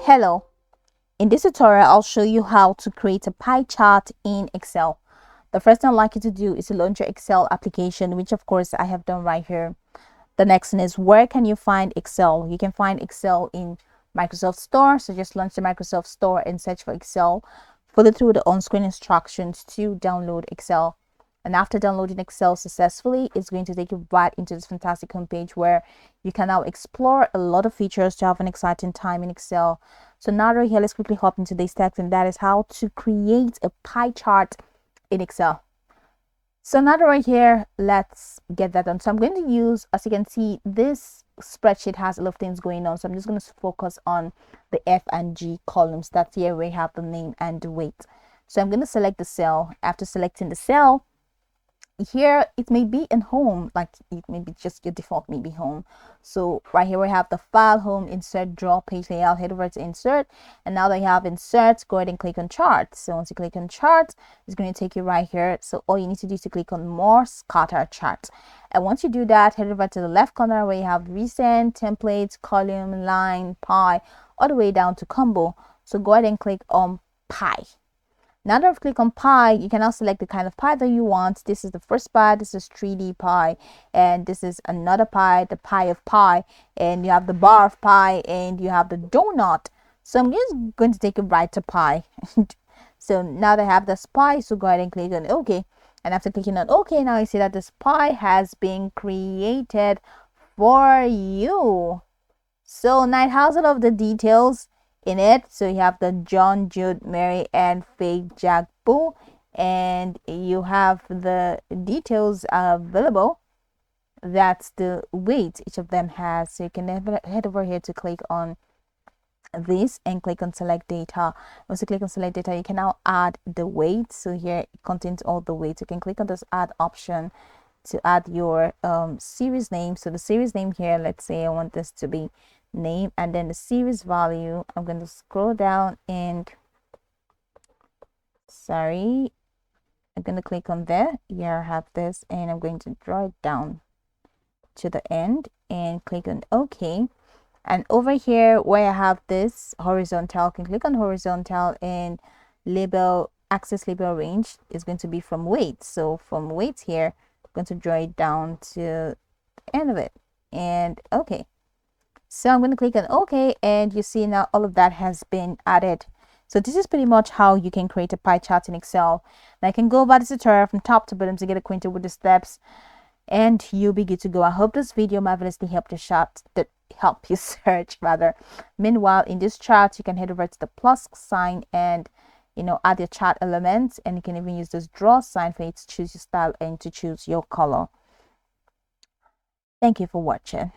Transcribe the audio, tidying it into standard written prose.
Hello, in this tutorial I'll show you how to create a pie chart in Excel. The first thing I'd like you to do is to launch your Excel application, which of course I have done right here. The next thing is, where can you find Excel? You can find Excel in Microsoft Store, so just launch the Microsoft Store and search for Excel. Follow through the on-screen instructions to download Excel. And after downloading Excel successfully, it's going to take you right into this fantastic homepage where you can now explore a lot of features to have an exciting time in Excel. So now right here, let's quickly hop into this text, and that is how to create a pie chart in Excel. So now right here, let's get that done. So I'm going to use, as you can see, this spreadsheet has a lot of things going on. So I'm just going to focus on the F and G columns. That's here where we have the name and the weight. So I'm going to select the cell. After selecting the cell, here it may be in home, like it may be just your default, maybe home. So right here we have the file, home, insert, draw, page layout. Head over to insert, and now that you have insert, go ahead and click on chart. So once you click on chart, it's going to take you right here. So all you need to do is to click on more scatter chart, and once you do that, head over to the left corner where you have recent, templates, column, line, pie, all the way down to combo. So go ahead and click on pie. Now that I've clicked on pie, you can now select the kind of pie that you want. This is the first pie, this is 3D pie, and this is another pie, the pie of pie, and you have the bar of pie, and you have the donut. So I'm just going to take it right to pie. So now that I have this pie, so go ahead and click on OK. And after clicking on OK, now you see that this pie has been created for you. So now it has all of the details in it. So you have the John, Jude, Mary, and Faith, Jack, Boo, and you have the details available. That's the weight each of them has. So you can head over here to click on this and click on select data. Once you click on select data, you can now add the weight. So here it contains all the weights. You can click on this add option to add your series name. So the series name here, let's say I want this to be name, and then the series value, I'm going to scroll down and I'm going to click on there. Here I have this, and I'm going to draw it down to the end and click on OK. And over here where I have this horizontal, you can click on horizontal, and label access label range is going to be from weight. So from weight here, I'm going to draw it down to the end of it and OK. So I'm going to click on OK, and you see now all of that has been added. So this is pretty much how you can create a pie chart in Excel. Now I can go over this tutorial from top to bottom to get acquainted with the steps, and you'll be good to go. I hope this video marvelously helped you search rather. Meanwhile, in this chart, you can head over to the plus sign and add your chart elements, and you can even use this draw sign for you to choose your style and to choose your color. Thank you for watching.